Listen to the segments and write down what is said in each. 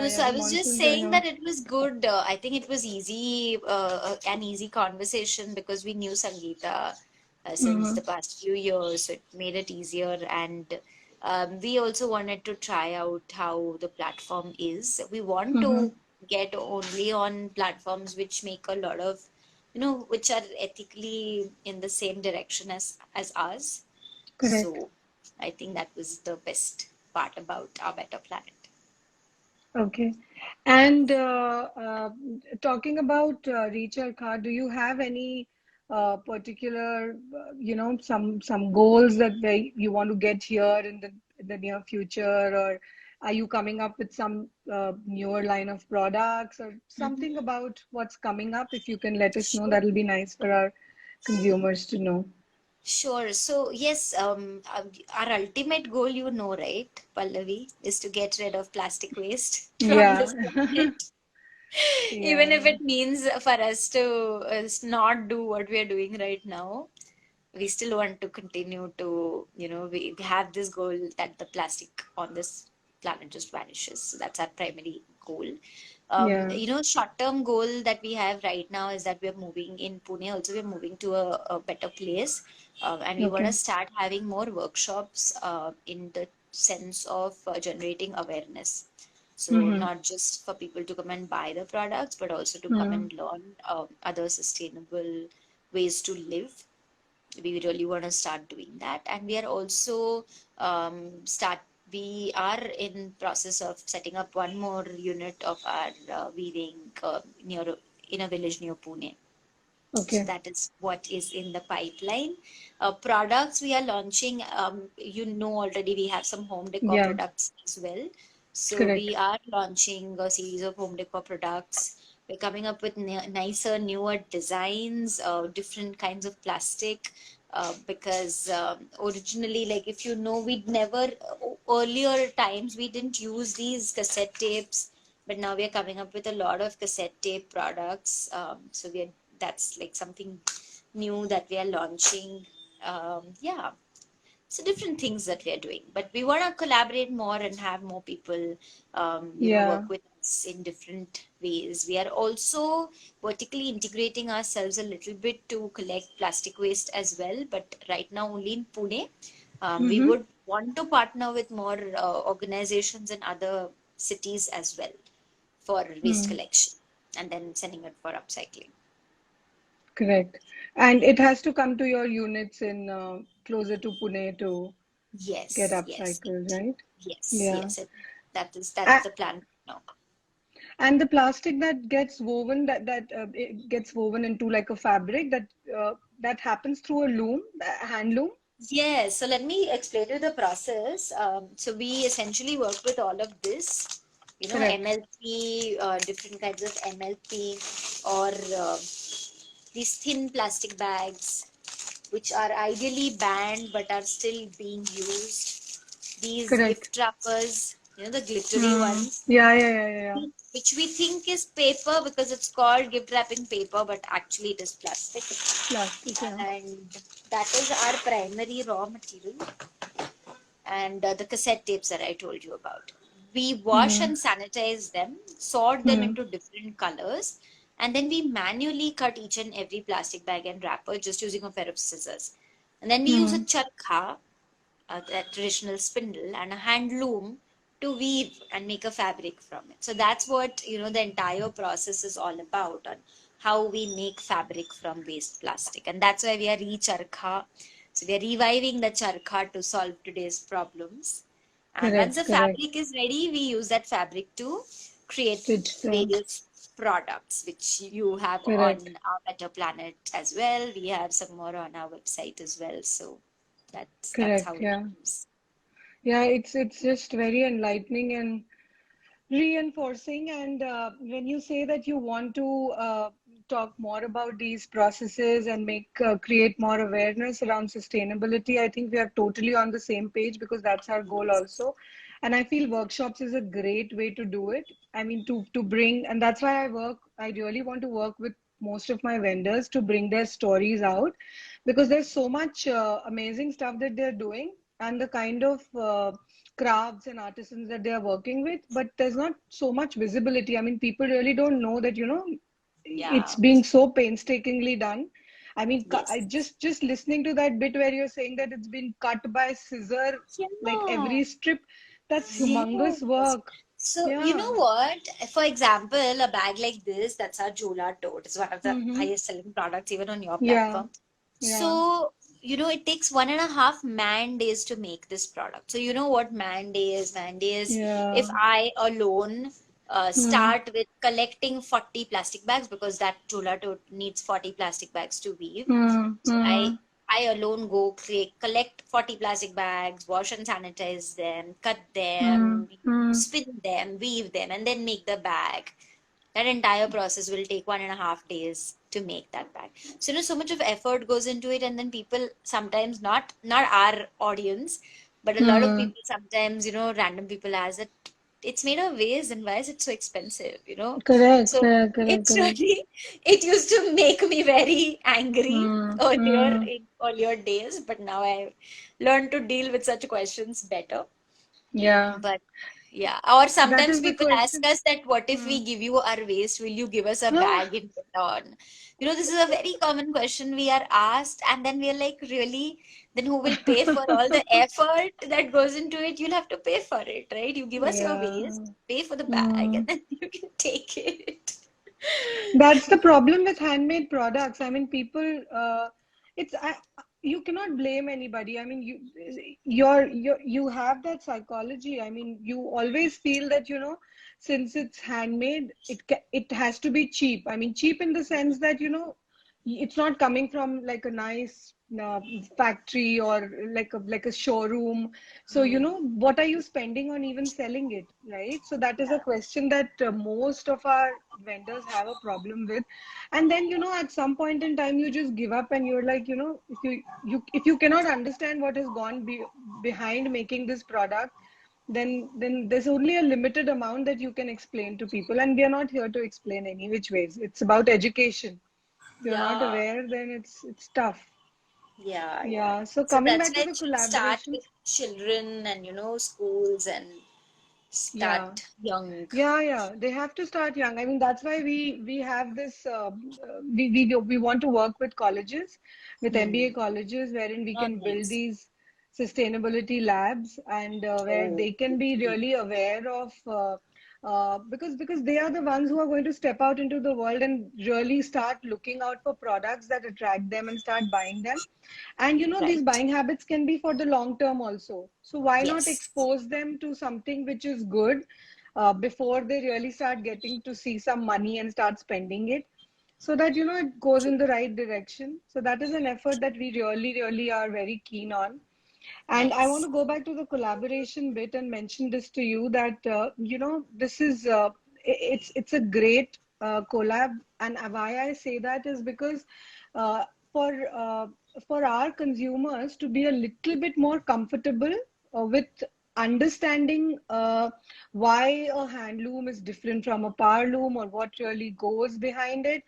No, so yeah, I the was just monsoons are saying here. that it was good. I think it was easy, an easy conversation because we knew Sangeeta since Mm-hmm. the past few years, so it made it easier. And we also wanted to try out how the platform is. We want Mm-hmm. to get only on platforms which make a lot of, which are ethically in the same direction as us. Correct. So I think that was the best part about Our Better Planet. Okay. And talking about Recharge Card, do you have any particular, some goals that you want to get here in the near future, or are you coming up with some newer line of products or something about what's coming up? If you can let us know, Sure. that'll be nice for our consumers to know. Sure. So, yes, our ultimate goal, right, Pallavi, is to get rid of plastic waste from Yeah. this planet. Even if Yeah. it means for us to not do what we are doing right now, we still want to continue to, we have this goal that the plastic on this planet just vanishes. So that's our primary goal. Yeah. Short-term goal that we have right now is that we're moving in Pune. Also, we're moving to a better place, and we want to Okay. start having more workshops in the sense of generating awareness. So Mm-hmm. not just for people to come and buy the products, but also to come Mm. and learn other sustainable ways to live. We really want to start doing that, and we are also start we are in process of setting up one more unit of our weaving near in a village near Pune. So Okay. that is what is in the pipeline. Products we are launching, already we have some home decor Yeah. products as well. So Correct. we are launching a series of home decor products. We're coming up with nicer, newer designs, different kinds of plastic. Because originally, like if we'd never, earlier times, we didn't use these cassette tapes, but now we're coming up with a lot of cassette tape products. So that's like something new that we are launching. Yeah, so different things that we are doing, but we want to collaborate more and have more people, Yeah. work with us in different ways. We are also vertically integrating ourselves a little bit to collect plastic waste as well, but right now only in Pune. We Mm-hmm. would want to partner with more organizations in other cities as well for waste Mm. collection and then sending it for upcycling. Correct. And it has to come to your units in closer to Pune to get Yes, yes, upcycled, right? yes, Yeah. yes. That's A- the plan now. And the plastic that gets woven, that it gets woven into like a fabric that happens through a loom, a hand loom. Yes, so let me explain you the process. So we essentially work with all of this, Correct. MLP, different kinds of MLP, or these thin plastic bags, which are ideally banned but are still being used. These Correct. gift wrappers, the glittery Mm. ones, Yeah, yeah, yeah, yeah, yeah. which we think is paper because it's called gift wrapping paper, but actually it is plastic. Plastic, yeah. And that is our primary raw material. And the cassette tapes that I told you about. We wash Mm. and sanitize them, sort them Mm. into different colors, and then we manually cut each and every plastic bag and wrapper just using a pair of scissors. And then we use a Mm. charkha, that traditional spindle, and a hand loom to weave and make a fabric from it. So that's what the entire process is all about, on how we make fabric from waste plastic, and that's why we are recharkha. So we are reviving the charkha to solve today's problems. And once Correct, the correct. fabric is ready, we use that fabric to create Stitch them. various products, which you have Correct. on our Better Planet as well. We have some more on our website as well. So that's how Correct. it Yeah. goes. Yeah, it's just very enlightening and reinforcing. And when you say that you want to talk more about these processes and create more awareness around sustainability, I think we are totally on the same page because that's our goal also. And I feel workshops is a great way to do it. I mean, to bring, and that's why I really want to work with most of my vendors to bring their stories out because there's so much amazing stuff that they're doing, and the kind of crafts and artisans that they are working with, but there's not so much visibility. I mean, people really don't know that, it's Yeah. being so painstakingly done. I mean, I Yes. just listening to that bit where you're saying that it's been cut by scissor, like Yeah. every strip, that's humongous Yes. work. So, you know Yeah. what? For example, a bag like this, that's our Jola tote. It's one of the Mm-hmm. highest selling products even on your Yeah. platform. Yeah. So, it takes 1.5 man days to make this product. So, you know what man day is? Man day is if Yeah. I alone Hmm. start with collecting 40 plastic bags because that Jola tote needs 40 plastic bags to weave. Hmm. So I Hmm. I alone go collect 40 plastic bags, wash and sanitize them, cut Hmm. them, Hmm. spin them, weave them, and then make the bag. That entire process will take 1.5 days to make that bag. So so much of effort goes into it, and then people sometimes not our audience, but a lot of Hmm. people sometimes random people ask that it's made of waste and why is it so expensive. Correct. So Correct. Correct. it's Correct. really it used to make me very angry Hmm. earlier Hmm. in earlier days, but now I learned to deal with such questions better. Yeah. But yeah, or That sometimes is the people ask question. us that what if Hmm. we give you our waste, will you give us a bag in return? This is a very common question we are asked, and then we are like, really? Then who will pay for all the effort that goes into it? You'll have to pay for it, right? You give us your Yeah. waste, pay for the bag, Hmm. and then you can take it. That's the problem with handmade products. I mean, people, it's you cannot blame anybody. I mean, you have that psychology. I mean, you always feel that, since it's handmade, it has to be cheap. I mean, cheap in the sense that, it's not coming from like a nice factory or like a showroom. So, Hmm. what are you spending on even selling it, right? So that is a Yeah. question that most of our vendors have a problem with. And then, at some point in time, you just give up and you're like, if you cannot understand what has gone behind making this product, then there's only a limited amount that you can explain to people. And we are not here to explain any which ways. It's about education. If you're not Yeah. aware, then it's tough. Yeah, yeah, Yeah. yeah. So So coming that's back why to the it should start collaborations. with children and schools and Yeah. start young. Yeah, yeah, they have to start young. I mean, that's why we have this. We want to work with colleges, with MBA Hmm. colleges, wherein we Oh, can build nice. these sustainability labs, and where Oh, they can be okay. really aware of. Because they are the ones who are going to step out into the world and really start looking out for products that attract them and start buying them. And these Right. buying habits can be for the long term also. So why not Yes. expose them to something which is good before they really start getting to see some money and start spending it, so that it goes True. in the right direction. So that is an effort that we really, really are very keen on. And I want Nice. to go back to the collaboration bit and mention this to you that this is it's a great collab. And why I say that is because uh, for uh, for our consumers to be a little bit more comfortable with understanding why a handloom is different from a power loom or what really goes behind it.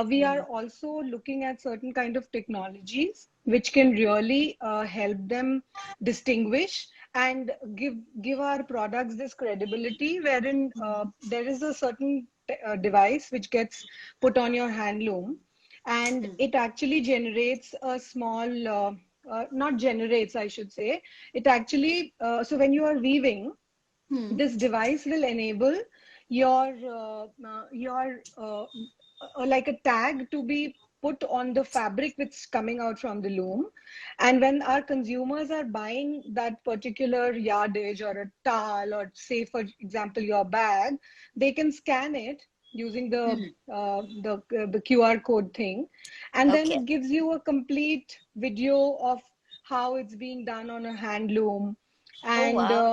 We are Hmm. also looking at certain kind of technologies which can really help them distinguish and give our products this credibility, wherein Hmm. there is a certain device which gets put on your handloom, and Hmm. it actually generates a small not generates, I should say. It actually so when you are weaving, Hmm. this device will enable your like a tag to be put on the fabric which is coming out from the loom. And when our consumers are buying that particular yardage or a towel, or say for example your bag, they can scan it using Hmm. the QR code thing, and then Okay. it gives you a complete video of how it's being done on a hand loom. Oh, And wow.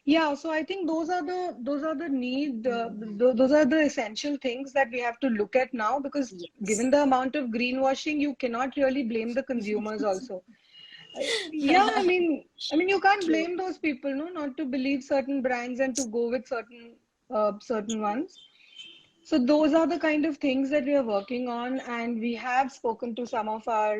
yeah, so I think those are the need Hmm. those are the essential things that we have to look at now, because Yes. given the amount of greenwashing, you cannot really blame the consumers also. Yeah, I mean you can't True. blame those people, no, not to believe certain brands and to go with certain ones. So those are the kind of things that we are working on, and we have spoken to some of our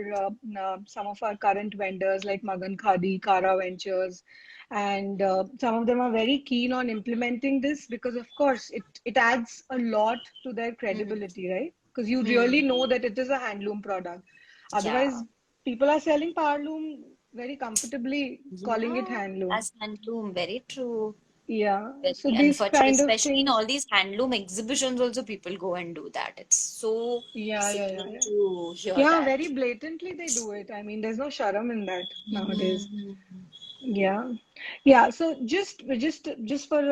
current vendors like Magan Khadi, Kara Ventures, and some of them are very keen on implementing this because, of course, it adds a lot to their Hmm. credibility, right? Because you Hmm. really know that it is a handloom product. Yeah. Otherwise, people are selling powerloom very comfortably, calling it Yeah. handloom. As handloom, very true. Yeah. So Very these unfortunate, kind of especially in things. all these handloom exhibitions, also people go and do that. It's so Yeah, yeah, yeah, sickening yeah. to hear Yeah, that. very blatantly they do it. I mean, there's no sharam in that nowadays. Hmm. Yeah. Yeah, so just for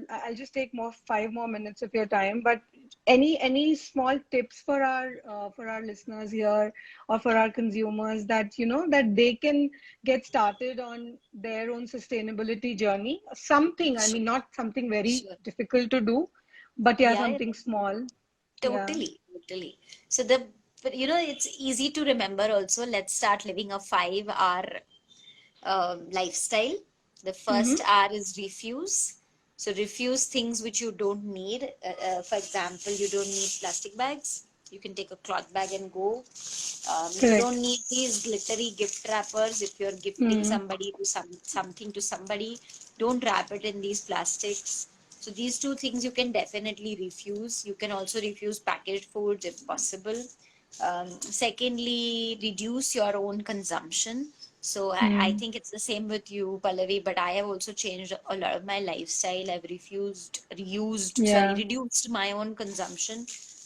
I'll just take more 5 more minutes of your time, but any small tips for our listeners here or for our consumers that that they can get started on their own sustainability journey. Something, I Sure, mean, not something very sure. difficult to do, but yeah, Yeah, yeah, something small. Yeah. totally, totally. So but it's easy to remember also. Let's start living a 5 hour lifestyle. The Mm-hmm. first R is refuse. So refuse things which you don't need. For example, you don't need plastic bags. You can take a cloth bag and go. You Correct. don't need these glittery gift wrappers. If you're gifting Mm. somebody to something to somebody, don't wrap it in these plastics. So these two things you can definitely refuse. You can also refuse packaged foods if possible. Secondly, reduce your own consumption. So I Mm. think it's the same with you, Pallavi, but I have also changed a lot of my lifestyle. I've Yeah. reduced my own consumption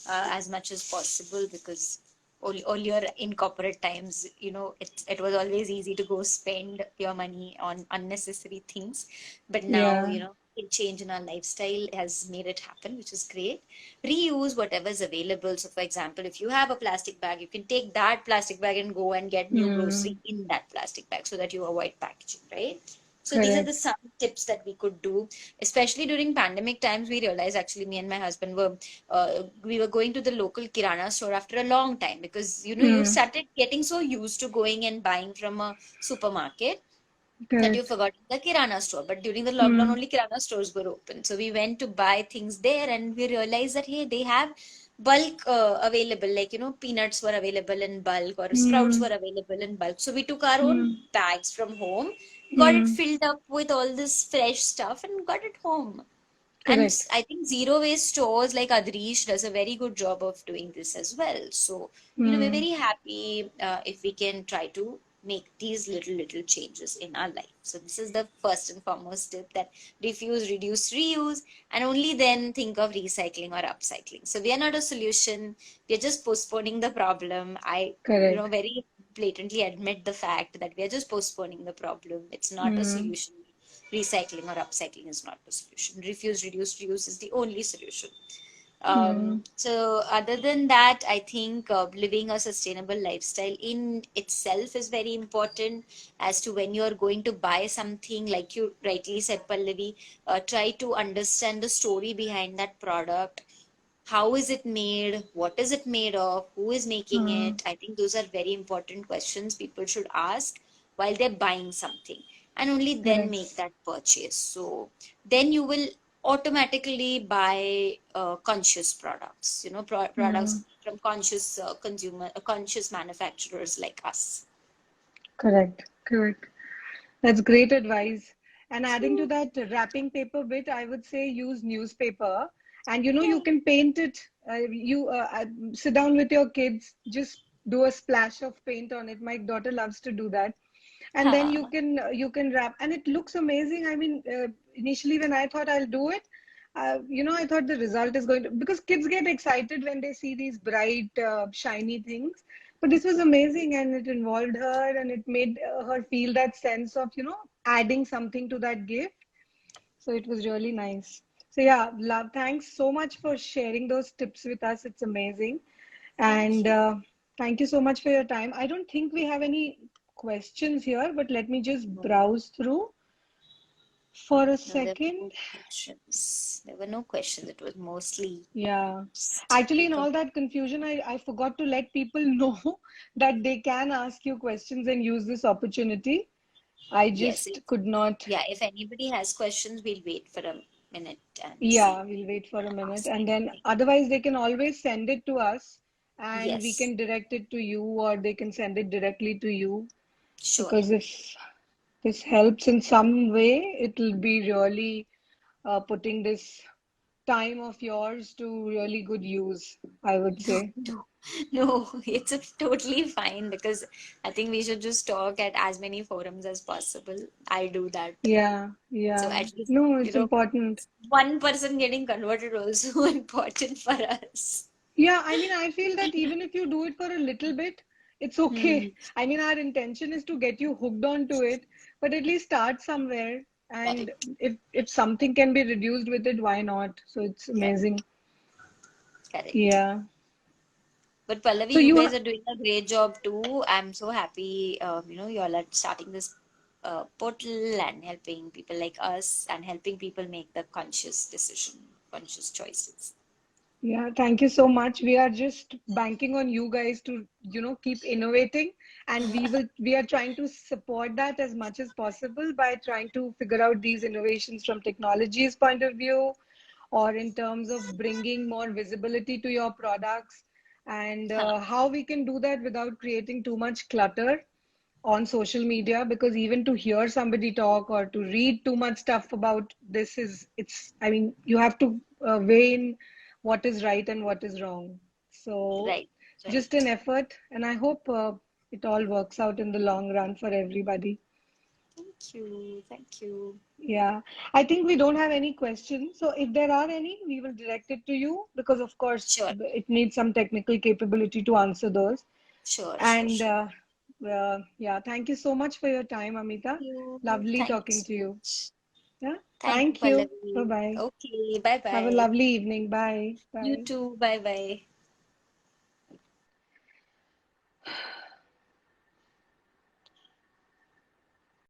as much as possible because earlier in corporate times, it was always easy to go spend your money on unnecessary things. But now, Yeah. a change in our lifestyle has made it happen, which is great. Reuse whatever is available. So, for example, if you have a plastic bag, you can take that plastic bag and go and get new grocery Mm. in that plastic bag so that you avoid packaging, right? So these are the Correct. some tips that we could do, especially during pandemic times. We realized actually, me and my husband we were going to the local kirana store after a long time because you Mm. started getting so used to going and buying from a supermarket that you Correct. forgot the kirana store. But during the lockdown, Mm. only kirana stores were open. So we went to buy things there, and we realized that hey, they have bulk available. Like peanuts were available in bulk, or sprouts Mm. were available in bulk. So we took our own Mm. bags from home, got it Mm. filled up with all this fresh stuff, and got it home. And Correct. I think zero waste stores like Adrish does a very good job of doing this as well. So, we're Mm. very happy if we can try to make these little changes in our life. So, this is the first and foremost tip, that refuse, reduce, reuse, and only then think of recycling or upcycling. So, we are not a solution. We are just postponing the problem. I, Correct. very blatantly admit the fact that we are just postponing the problem. It's not a Mm. solution. Recycling or upcycling is not the solution. Refuse, reduce, reuse is the only solution. Mm. So other than that, I think living a sustainable lifestyle in itself is very important. As to when you are going to buy something, like you rightly said, Pallavi, try to understand the story behind that product. How is it made? What is it made of? Who is making Mm. it? I think those are very important questions people should ask while they're buying something, and only then Correct. make that purchase. So then you will automatically buy conscious products, Mm. products from conscious conscious manufacturers like us. Correct. Correct. That's great advice. And adding to So, that wrapping paper bit, I would say use newspaper. And yeah. you can paint it. Sit down with your kids, just do a splash of paint on it. My daughter loves to do that. And then Ha. you can wrap, and it looks amazing. I mean, initially when I thought I'll do it, I thought the result is going to, because kids get excited when they see these bright, shiny things. But this was amazing, and it involved her, and it made her feel that sense of, adding something to that gift. So it was really nice. So yeah, love. Thanks so much for sharing those tips with us. It's amazing. Thank And you. thank you so much for your time. I don't think we have any questions here, but let me just No, browse through for a no, there were second. no questions. There were no questions. It was mostly Yeah. just Actually, in people. all that confusion, I forgot to let people know that they can ask you questions and use this opportunity. I Yes, just could not. yeah, if anybody has questions, we'll wait for a minute and Yeah, see we'll wait for a and minute. ask And then anything. otherwise, they can always send it to us and we Yes, can direct it to you, or they can send it directly to you. sure. Because if this helps in some way, it'll be really putting this time of yours to really good use, I would No, say. no, no, it's a totally fine because I think we should just talk at as many forums as possible. I do that. Yeah, So yeah. at least, No, you it's know, important. one person getting converted also important for us. Yeah, I mean, I feel that even if you do it for a little bit, it's Hmm, okay. I mean, our intention is to get you hooked onto it, but at least start somewhere. And correct, if something can be reduced with it, why not? So it's correct, amazing. correct. Yeah. But Pallavi, So you you, guys are doing a great job too. I'm so happy, you all are starting this portal and helping people like us and helping people make the conscious decision, conscious choices. yeah, thank you so much. We are just banking on you guys to, keep innovating, and we are trying to support that as much as possible by trying to figure out these innovations from technology's point of view, or in terms of bringing more visibility to your products, and how we can do that without creating too much clutter on social media, because even to hear somebody talk or to read too much stuff about this is, it's, I mean, you have to weigh in what is right and what is wrong. So Right, just an right. effort, and I hope it all works out in the long run for everybody. Thank you. Thank you. Yeah, I think we don't have any questions. So if there are any, we will direct it to you, because of course Sure, it needs some technical capability to answer those. sure, sure, And sure. yeah, thank you so much for your time, Thank Amita. you. Lovely Thank you talking so to you. much. Yeah, Thank you, thank you. Bye Pallavi. bye. Okay, bye Have a bye. lovely evening. Bye. You Bye. too. Bye bye.